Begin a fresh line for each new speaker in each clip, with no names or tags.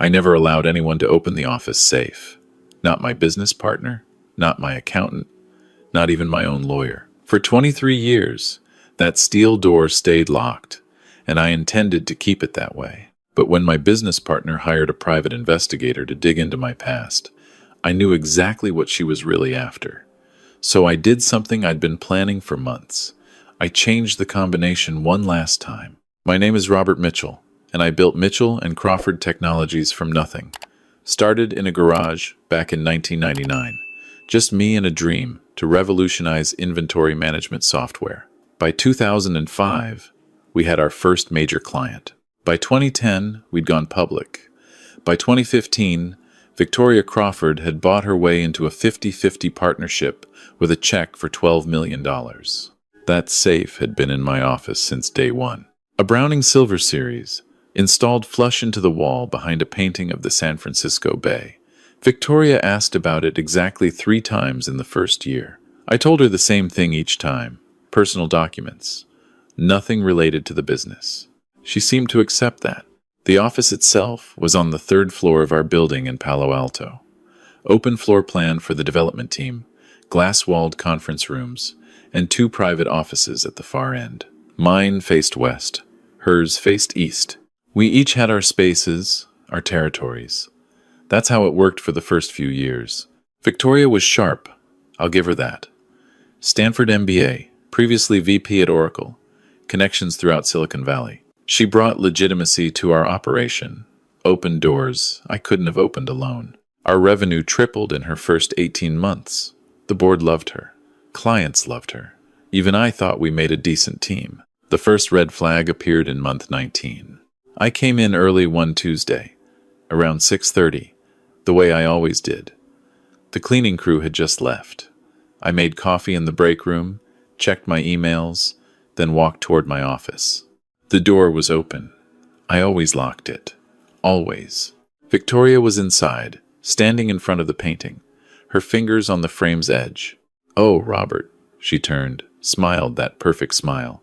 I never allowed anyone to open the office safe. Not my business partner, not my accountant, not even my own lawyer. For 23 years, that steel door stayed locked, and I intended to keep it that way. But when my business partner hired a private investigator to dig into my past, I knew exactly what she was really after. So I did something I'd been planning for months. I changed the combination one last time. My name is Robert Mitchell, and I built Mitchell and Crawford Technologies from nothing. Started in a garage back in 1999. Just me and a dream to revolutionize inventory management software. By 2005, we had our first major client. By 2010, we'd gone public. By 2015, Victoria Crawford had bought her way into a 50-50 partnership with a check for $12 million. That safe had been in my office since day one. A Browning Silver Series, installed flush into the wall behind a painting of the San Francisco Bay. Victoria asked about it exactly 3 times in the first year. I told her the same thing each time. Personal documents. Nothing related to the business. She seemed to accept that. The office itself was on the 3rd floor of our building in Palo Alto. Open floor plan for the development team, glass-walled conference rooms, and 2 private offices at the far end. Mine faced west, hers faced east. We each had our spaces, our territories. That's how it worked for the first few years. Victoria was sharp, I'll give her that. Stanford MBA, previously VP at Oracle, connections throughout Silicon Valley. She brought legitimacy to our operation, opened doors I couldn't have opened alone. Our revenue tripled in her first 18 months. The board loved her. Clients loved her. Even I thought we made a decent team. The first red flag appeared in month 19. I came in early one Tuesday, around 6:30, the way I always did. The cleaning crew had just left. I made coffee in the break room, checked my emails, then walked toward my office. The door was open. I always locked it. Always. Victoria was inside, standing in front of the painting, her fingers on the frame's edge. "Oh, Robert," she turned, smiled that perfect smile.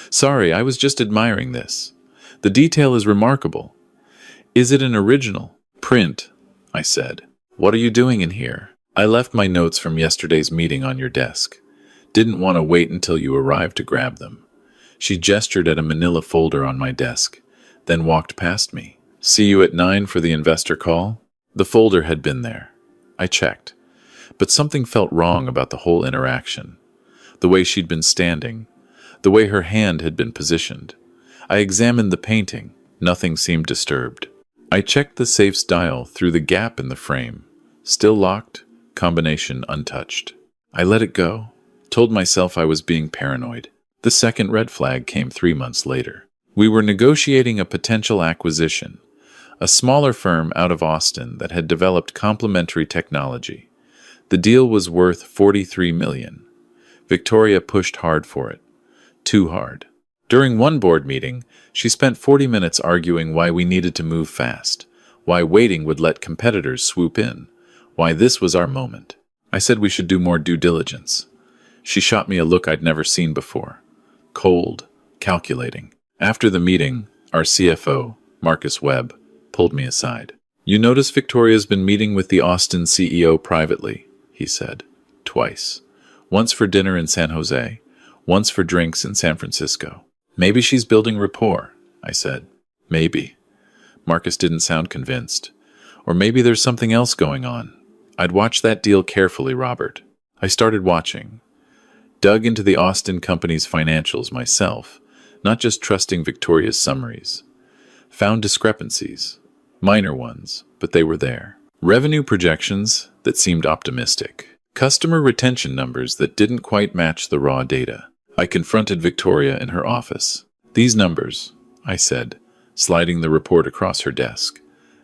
"Sorry, I was just admiring this. The detail is remarkable. Is it an original?" "Print," I said. "What are you doing in here?" "I left my notes from yesterday's meeting on your desk. Didn't want to wait until you arrived to grab them." She gestured at a manila folder on my desk, then walked past me. "See you at 9 for the investor call?" The folder had been there. I checked. But something felt wrong about the whole interaction. The way she'd been standing. The way her hand had been positioned. I examined the painting. Nothing seemed disturbed. I checked the safe's dial through the gap in the frame. Still locked, combination untouched. I let it go. Told myself I was being paranoid. The second red flag came 3 months later. We were negotiating a potential acquisition, a smaller firm out of Austin that had developed complementary technology. The deal was worth $43 million. Victoria pushed hard for it. Too hard. During one board meeting, she spent 40 minutes arguing why we needed to move fast, why waiting would let competitors swoop in, why this was our moment. I said we should do more due diligence. She shot me a look I'd never seen before. Cold, calculating. After the meeting, our CFO, Marcus Webb, pulled me aside. "You notice Victoria's been meeting with the Austin CEO privately," he said. "Twice. Once for dinner in San Jose, once for drinks in San Francisco. Maybe she's building rapport," I said. "Maybe." Marcus didn't sound convinced. "Or maybe there's something else going on." I'd watched that deal carefully, Robert. I started watching. Dug into the Austin company's financials myself, not just trusting Victoria's summaries. Found discrepancies. Minor ones, but they were there. Revenue projections that seemed optimistic. Customer retention numbers that didn't quite match the raw data. I confronted Victoria in her office. "These numbers," I said, sliding the report across her desk.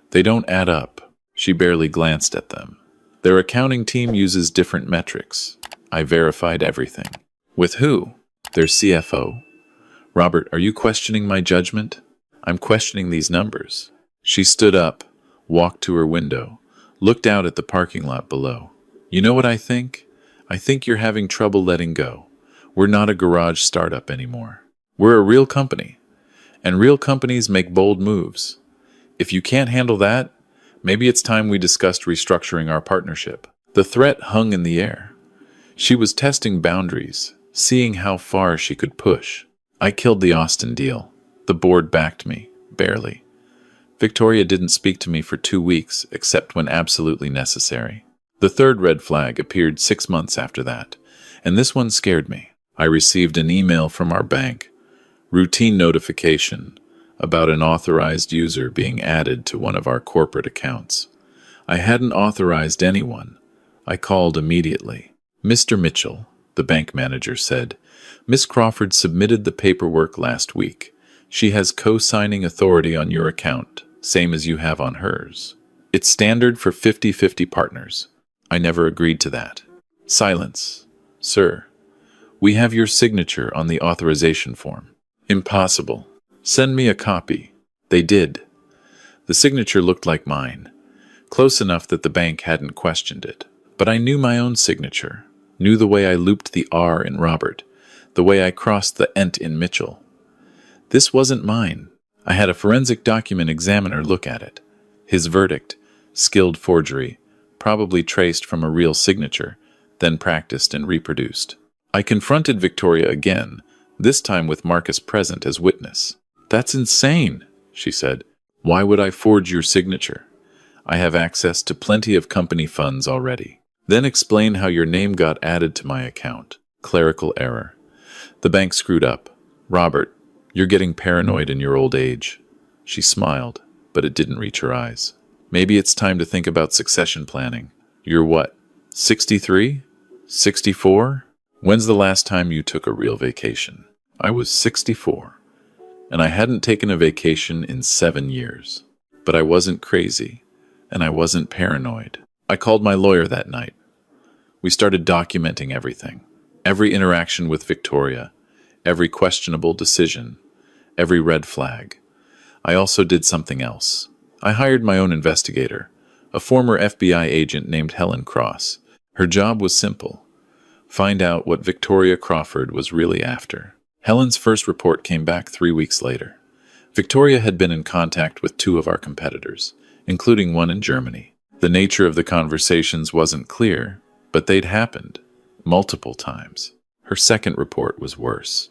"They don't add up." She barely glanced at them. "Their accounting team uses different metrics." I verified everything. "With who?" "Their CFO." "Robert, are you questioning my judgment?" "I'm questioning these numbers." She stood up, walked to her window, looked out at the parking lot below. "You know what I think? I think you're having trouble letting go. We're not a garage startup anymore. We're a real company. And real companies make bold moves. If you can't handle that, Maybe it's time we discussed restructuring our partnership. The threat hung in the air. She was testing boundaries, seeing how far she could push. I killed the Austin deal. The board backed me, barely. Victoria didn't speak to me for 2 weeks, except when absolutely necessary. The third red flag appeared 6 months after that, and this one scared me. I received an email from our bank, routine notification, about an authorized user being added to one of our corporate accounts. I hadn't authorized anyone. I called immediately. "Mr. Mitchell," the bank manager said, "Miss Crawford submitted the paperwork last week. She has co-signing authority on your account, same as you have on hers. It's standard for 50-50 partners. I never agreed to that." Silence. "Sir, we have your signature on the authorization form." "Impossible. Send me a copy." They did. The signature looked like mine, close enough that the bank hadn't questioned it. But I knew my own signature, knew the way I looped the R in Robert, the way I crossed the ent in Mitchell. This wasn't mine. I had a forensic document examiner look at it. His verdict, skilled forgery, probably traced from a real signature, then practiced and reproduced. I confronted Victoria again, this time with Marcus present as witness. "That's insane," she said. "Why would I forge your signature? I have access to plenty of company funds already." "Then explain how your name got added to my account." Clerical error. The bank screwed up. "Robert, you're getting paranoid in your old age." She smiled, but it didn't reach her eyes. "Maybe it's time to think about succession planning. You're what, 63? 64? When's the last time you took a real vacation?" I was 64. And I hadn't taken a vacation in 7 years. But I wasn't crazy, and I wasn't paranoid. I called my lawyer that night. We started documenting everything. Every interaction with Victoria, every questionable decision, every red flag. I also did something else. I hired my own investigator, a former FBI agent named Helen Cross. Her job was simple: find out what Victoria Crawford was really after. Helen's first report came back 3 weeks later. Victoria had been in contact with 2 of our competitors, including one in Germany. The nature of the conversations wasn't clear, but they'd happened, multiple times. Her second report was worse.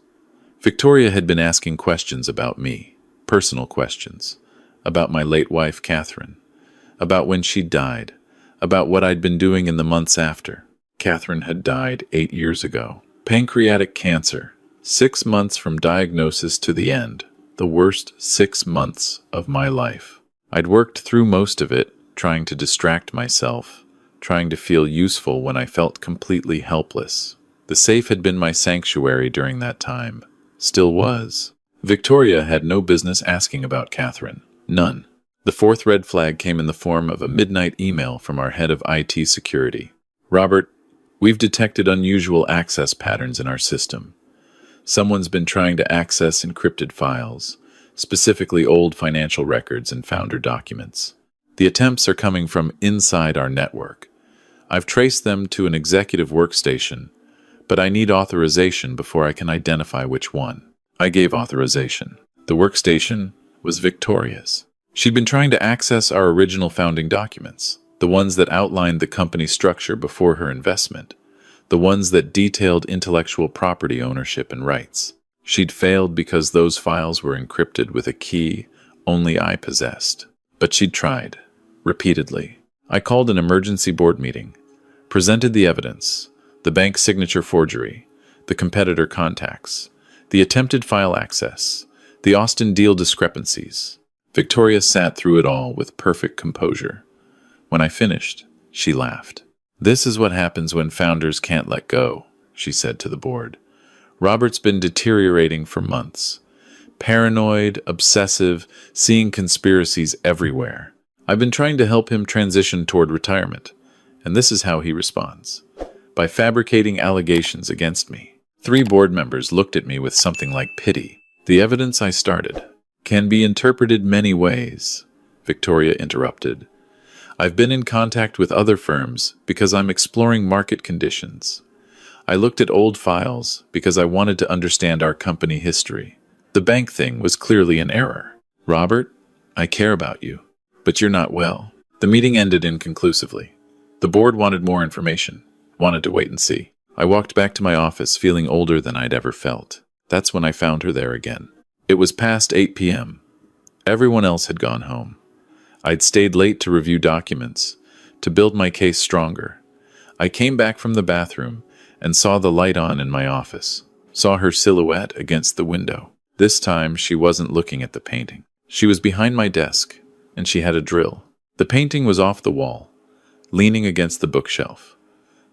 Victoria had been asking questions about me, personal questions, about my late wife, Catherine, about when she died, about what I'd been doing in the months after. Catherine had died 8 years ago. Pancreatic cancer. 6 months from diagnosis to the end. The worst 6 months of my life. I'd worked through most of it, trying to distract myself, trying to feel useful when I felt completely helpless. The safe had been my sanctuary during that time. Still was. Victoria had no business asking about Catherine. None. The fourth red flag came in the form of a midnight email from our head of IT security. "Robert, we've detected unusual access patterns in our system. Someone's been trying to access encrypted files, specifically old financial records and founder documents. The attempts are coming from inside our network. I've traced them to an executive workstation, but I need authorization before I can identify which one." I gave authorization. The workstation was Victoria's. She'd been trying to access our original founding documents, the ones that outlined the company structure before her investment, the ones that detailed intellectual property ownership and rights. She'd failed because those files were encrypted with a key only I possessed. But she'd tried, repeatedly. I called an emergency board meeting, presented the evidence, the bank signature forgery, the competitor contacts, the attempted file access, the Austin deal discrepancies. Victoria sat through it all with perfect composure. When I finished, she laughed. "This is what happens when founders can't let go," she said to the board. "Robert's been deteriorating for months. Paranoid, obsessive, seeing conspiracies everywhere. I've been trying to help him transition toward retirement, and this is how he responds: by fabricating allegations against me." 3 board members looked at me with something like pity. "The evidence I started can be interpreted many ways," Victoria interrupted. "I've been in contact with other firms because I'm exploring market conditions. I looked at old files because I wanted to understand our company history. The bank thing was clearly an error. Robert, I care about you, but you're not well. The meeting ended inconclusively. The board wanted more information, wanted to wait and see. I walked back to my office feeling older than I'd ever felt. That's when I found her there again. It was past 8 p.m. Everyone else had gone home. I'd stayed late to review documents, to build my case stronger. I came back from the bathroom and saw the light on in my office, saw her silhouette against the window. This time, she wasn't looking at the painting. She was behind my desk, and she had a drill. The painting was off the wall, leaning against the bookshelf.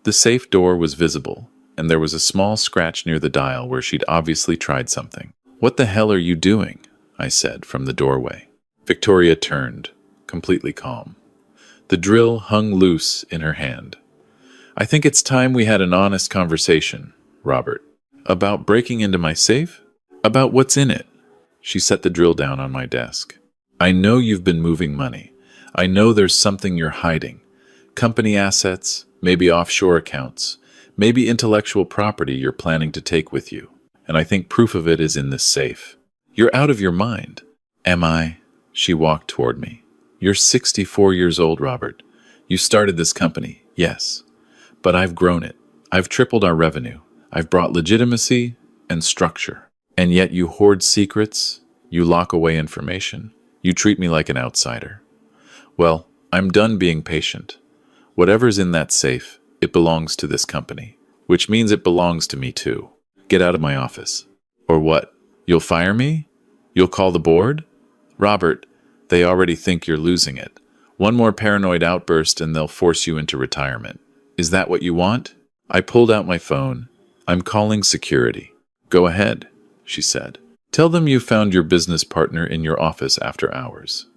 The safe door was visible, and there was a small scratch near the dial where she'd obviously tried something. "What the hell are you doing?" I said from the doorway. Victoria turned, completely calm. The drill hung loose in her hand. "I think it's time we had an honest conversation, Robert." "About breaking into my safe? About what's in it?" She set the drill down on my desk. "I know you've been moving money. I know there's something you're hiding. Company assets, maybe offshore accounts, maybe intellectual property you're planning to take with you. And I think proof of it is in this safe. You're out of your mind." "Am I?" She walked toward me. "You're 64 years old, Robert. You started this company, yes. But I've grown it. I've tripled our revenue. I've brought legitimacy and structure. And yet you hoard secrets, you lock away information, you treat me like an outsider. Well, I'm done being patient. Whatever's in that safe, it belongs to this company, which means it belongs to me too. Get out of my office." "Or what? You'll fire me? You'll call the board?" "Robert, they already think you're losing it. One more paranoid outburst and they'll force you into retirement. Is that what you want?" I pulled out my phone. "I'm calling security." "Go ahead," she said. "Tell them you found your business partner in your office after hours.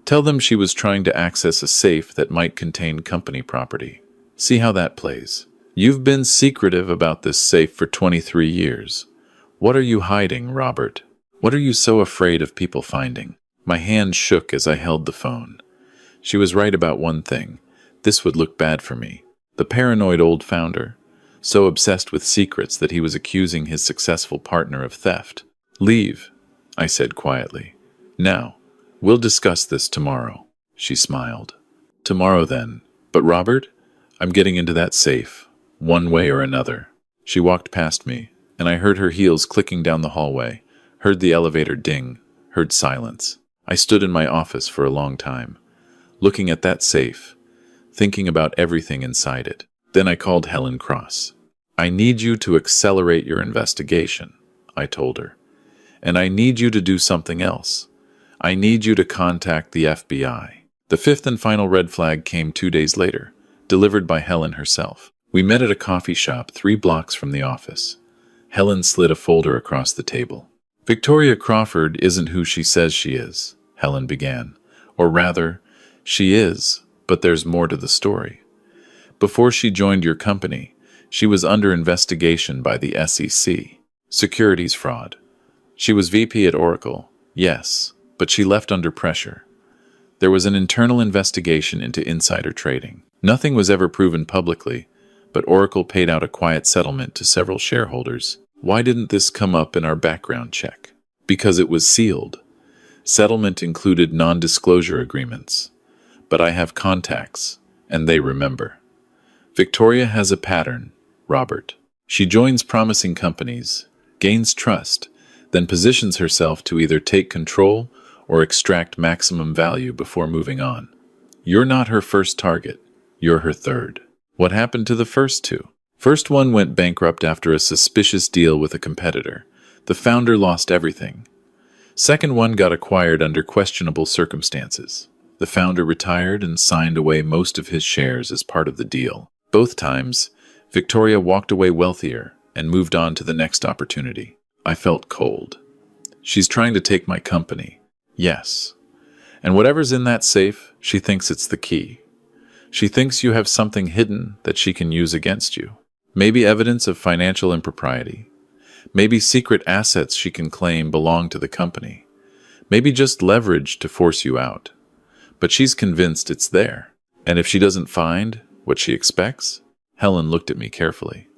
Tell them she was trying to access a safe that might contain company property. See how that plays. You've been secretive about this safe for 23 years. What are you hiding, Robert? What are you so afraid of people finding?" My hand shook as I held the phone. She was right about one thing. This would look bad for me. The paranoid old founder, so obsessed with secrets that he was accusing his successful partner of theft. "Leave," I said quietly. "Now. We'll discuss this tomorrow." She smiled. "Tomorrow then. But Robert, I'm getting into that safe, one way or another." She walked past me, and I heard her heels clicking down the hallway, heard the elevator ding, heard silence. I stood in my office for a long time, looking at that safe, thinking about everything inside it. Then I called Helen Cross. "I need you to accelerate your investigation," I told her. "And I need you to do something else. I need you to contact the FBI." The fifth and final red flag came 2 days later, delivered by Helen herself. We met at a coffee shop 3 blocks from the office. Helen slid a folder across the table. "Victoria Crawford isn't who she says she is," Helen began. "Or rather, she is, but there's more to the story. Before she joined your company, she was under investigation by the SEC. Securities fraud. She was VP at Oracle, yes, but she left under pressure. There was an internal investigation into insider trading. Nothing was ever proven publicly, but Oracle paid out a quiet settlement to several shareholders. Why didn't this come up in our background check? Because it was sealed. Settlement included non-disclosure agreements. But I have contacts, and they remember. Victoria has a pattern, Robert. She joins promising companies, gains trust, then positions herself to either take control or extract maximum value before moving on. You're not her first target. You're her third. What happened to the first 2? First one went bankrupt after a suspicious deal with a competitor. The founder lost everything. Second one got acquired under questionable circumstances. The founder retired and signed away most of his shares as part of the deal. Both times, Victoria walked away wealthier and moved on to the next opportunity. I felt cold. She's trying to take my company. Yes. And whatever's in that safe, she thinks it's the key. She thinks you have something hidden that she can use against you. Maybe evidence of financial impropriety. Maybe secret assets she can claim belong to the company. Maybe just leverage to force you out. But she's convinced it's there. And if she doesn't find what she expects, Helen looked at me carefully.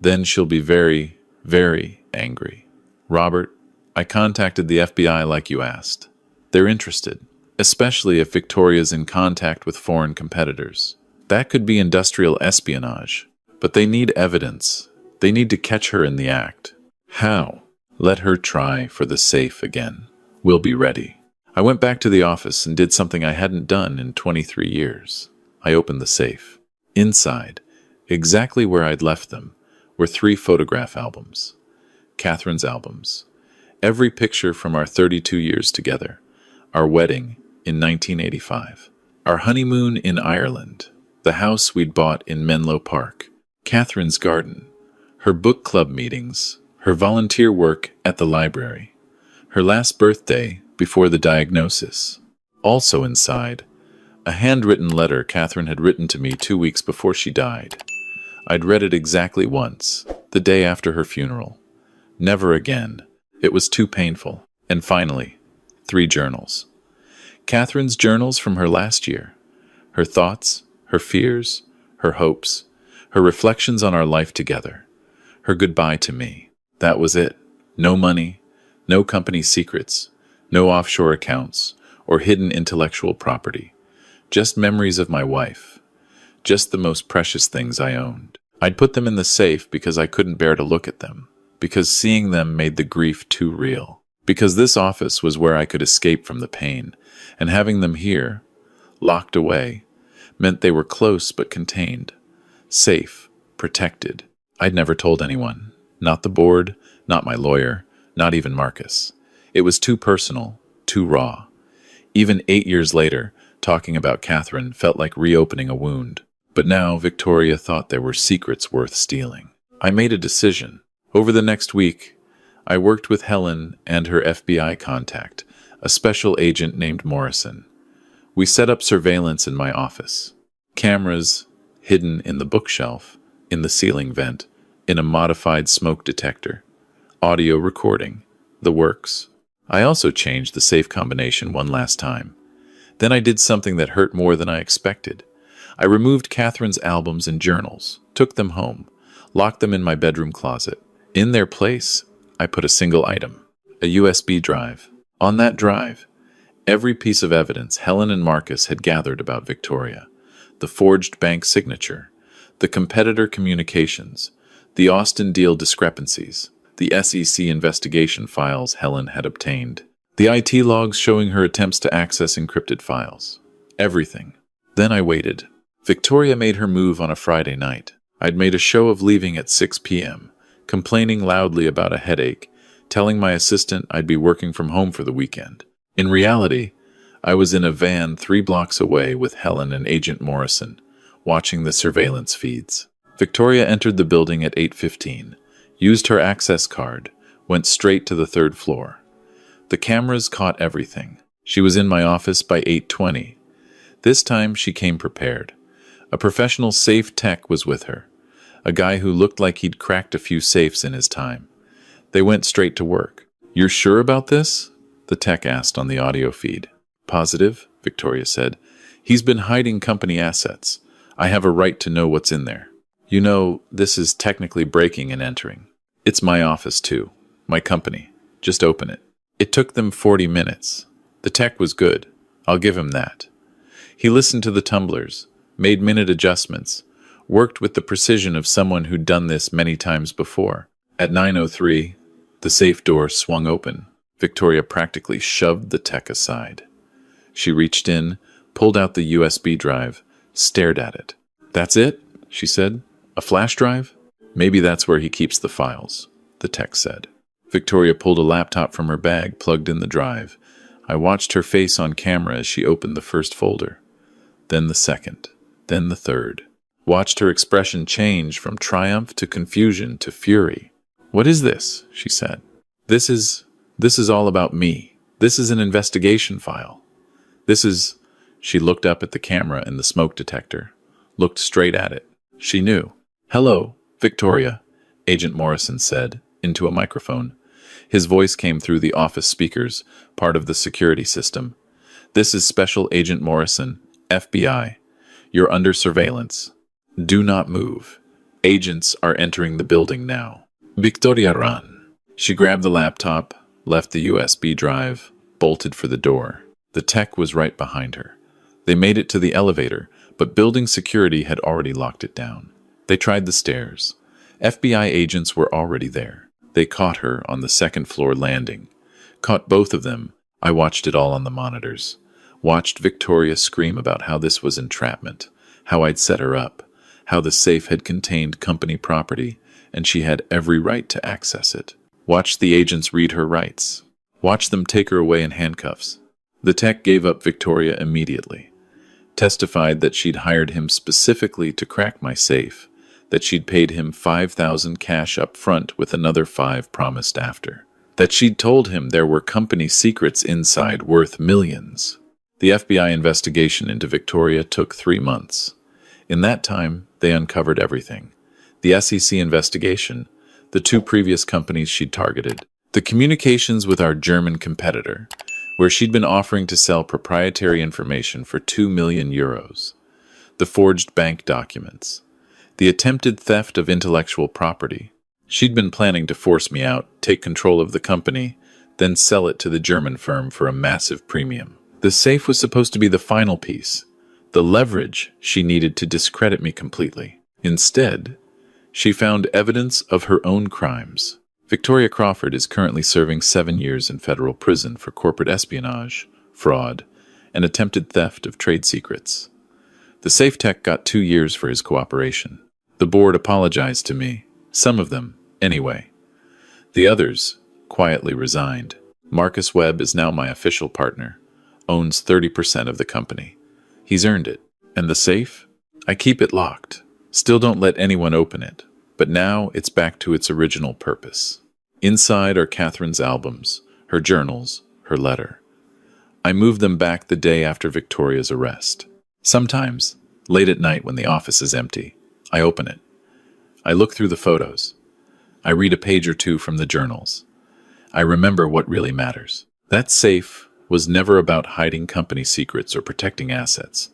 Then she'll be very, very angry. Robert, I contacted the FBI like you asked. They're interested. especially if Victoria's in contact with foreign competitors. That could be industrial espionage, but they need evidence. They need to catch her in the act. How? Let her try for the safe again. We'll be ready. I went back to the office and did something I hadn't done in 23 years. I opened the safe. Inside, exactly where I'd left them, were 3 photograph albums. Catherine's albums. Every picture from our 32 years together. Our wedding in 1985. Our honeymoon in Ireland. The house we'd bought in Menlo Park. Catherine's garden. Her book club meetings. Her volunteer work at the library. Her last birthday before the diagnosis. Also inside, a handwritten letter Catherine had written to me 2 weeks before she died. I'd read it exactly once, the day after her funeral. Never again. It was too painful. And finally, 3 journals. Catherine's journals from her last year. Her thoughts, her fears, her hopes, her reflections on our life together. Her goodbye to me. That was it. No money, no company secrets, no offshore accounts, or hidden intellectual property. Just memories of my wife. Just the most precious things I owned. I'd put them in the safe because I couldn't bear to look at them, because seeing them made the grief too real, because this office was where I could escape from the pain, and having them here, locked away, meant they were close but contained, safe, protected. I'd never told anyone, not the board, not my lawyer, not even Marcus. It was too personal, too raw. Even 8 years later, talking about Catherine felt like reopening a wound. But now Victoria thought there were secrets worth stealing. I made a decision. Over the next week, I worked with Helen and her FBI contact, a special agent named Morrison. We set up surveillance in my office. Cameras hidden in the bookshelf, in the ceiling vent, in a modified smoke detector. Audio recording. The works. I also changed the safe combination one last time. Then I did something that hurt more than I expected. I removed Catherine's albums and journals, took them home, locked them in my bedroom closet. In their place, I put a single item, a USB drive. On that drive, every piece of evidence Helen and Marcus had gathered about Victoria, the forged bank signature, the competitor communications, the Austin deal discrepancies, the SEC investigation files Helen had obtained, the IT logs showing her attempts to access encrypted files. Everything. Then I waited. Victoria made her move on a Friday night. I'd made a show of leaving at 6 p.m., complaining loudly about a headache, telling my assistant I'd be working from home for the weekend. In reality, I was in a van 3 blocks away with Helen and Agent Morrison, watching the surveillance feeds. Victoria entered the building at 8:15, used her access card, went straight to the 3rd floor. The cameras caught everything. She was in my office by 8:20. This time she came prepared. A professional safe tech was with her, a guy who looked like he'd cracked a few safes in his time. They went straight to work. "You're sure about this?" the tech asked on the audio feed. "Positive," Victoria said. "He's been hiding company assets. I have a right to know what's in there. You know, this is technically breaking and entering. It's my office too, my company. Just open it." It took them 40 minutes. The tech was good. I'll give him that. He listened to the tumblers, made minute adjustments, worked with the precision of someone who'd done this many times before. At 9:03, the safe door swung open. Victoria practically shoved the tech aside. She reached in, pulled out the USB drive, stared at it. "That's it?" she said. "A flash drive?" "Maybe that's where he keeps the files," the tech said. Victoria pulled a laptop from her bag, plugged in the drive. I watched her face on camera as she opened the first folder. Then the second. Then the third. Watched her expression change from triumph to confusion to fury. "What is this?" she said. This is all about me. This is an investigation file. This is..." She looked up at the camera in the smoke detector, looked straight at it. She knew. "Hello, Victoria," Agent Morrison said, into a microphone. His voice came through the office speakers, part of the security system. "This is Special Agent Morrison, FBI. You're under surveillance. Do not move. Agents are entering the building now." Victoria ran. She grabbed the laptop, left the USB drive, bolted for the door. The tech was right behind her. They made it to the elevator, but building security had already locked it down. They tried the stairs. FBI agents were already there. They caught her on the second-floor landing. Caught both of them. I watched it all on the monitors. Watched Victoria scream about how this was entrapment, how I'd set her up, how the safe had contained company property, and she had every right to access it. Watched the agents read her rights. Watched them take her away in handcuffs. The tech gave up Victoria immediately. Testified that she'd hired him specifically to crack my safe, that she'd paid him $5,000 cash up front with another $5,000 promised after, that she'd told him there were company secrets inside worth millions. The FBI investigation into Victoria took 3 months. In that time, they uncovered everything. The SEC investigation, the 2 previous companies she'd targeted, the communications with our German competitor, where she'd been offering to sell proprietary information for 2 million euros, the forged bank documents, the attempted theft of intellectual property. She'd been planning to force me out, take control of the company, then sell it to the German firm for a massive premium. The safe was supposed to be the final piece, the leverage she needed to discredit me completely. Instead, she found evidence of her own crimes. Victoria Crawford is currently serving 7 years in federal prison for corporate espionage, fraud, and attempted theft of trade secrets. The safe tech got 2 years for his cooperation. The board apologized to me, some of them, anyway. The others quietly resigned. Marcus Webb is now my official partner, owns 30% of the company. He's earned it. And the safe? I keep it locked. Still don't let anyone open it. But now it's back to its original purpose. Inside are Catherine's albums, her journals, her letter. I move them back the day after Victoria's arrest. Sometimes, late at night when the office is empty, I open it. I look through the photos. I read a page or 2 from the journals. I remember what really matters. That safe was never about hiding company secrets or protecting assets.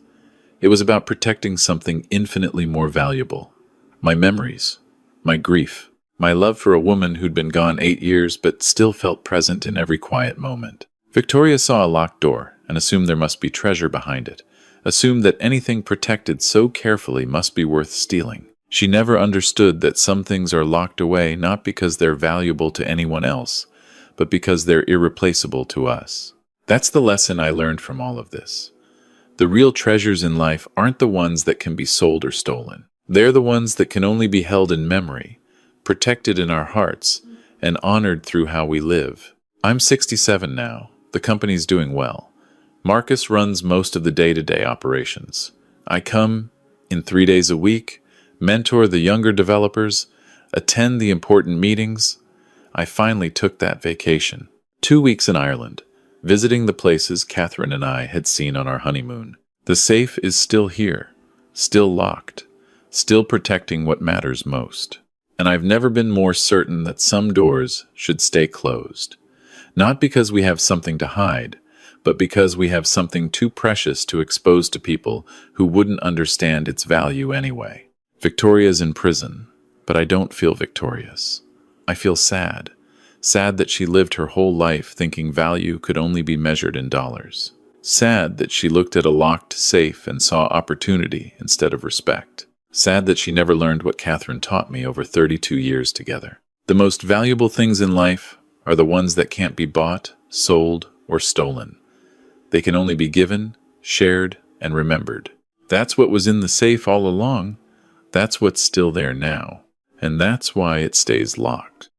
It was about protecting something infinitely more valuable. My memories, my grief, my love for a woman who'd been gone 8 years but still felt present in every quiet moment. Victoria saw a locked door and assumed there must be treasure behind it, assumed that anything protected so carefully must be worth stealing. She never understood that some things are locked away not because they're valuable to anyone else, but because they're irreplaceable to us. That's the lesson I learned from all of this. The real treasures in life aren't the ones that can be sold or stolen. They're the ones that can only be held in memory, protected in our hearts, and honored through how we live. I'm 67 now. The company's doing well. Marcus runs most of the day-to-day operations. I come in 3 days a week, mentor the younger developers, attend the important meetings. I finally took that vacation. 2 weeks in Ireland, visiting the places Catherine and I had seen on our honeymoon. The safe is still here, still locked, still protecting what matters most. And I've never been more certain that some doors should stay closed. Not because we have something to hide, but because we have something too precious to expose to people who wouldn't understand its value anyway. Victoria's in prison, but I don't feel victorious. I feel sad. Sad that she lived her whole life thinking value could only be measured in dollars. Sad that she looked at a locked safe and saw opportunity instead of respect. Sad that she never learned what Catherine taught me over 32 years together. The most valuable things in life are the ones that can't be bought, sold, or stolen. They can only be given, shared, and remembered. That's what was in the safe all along. That's what's still there now. And that's why it stays locked.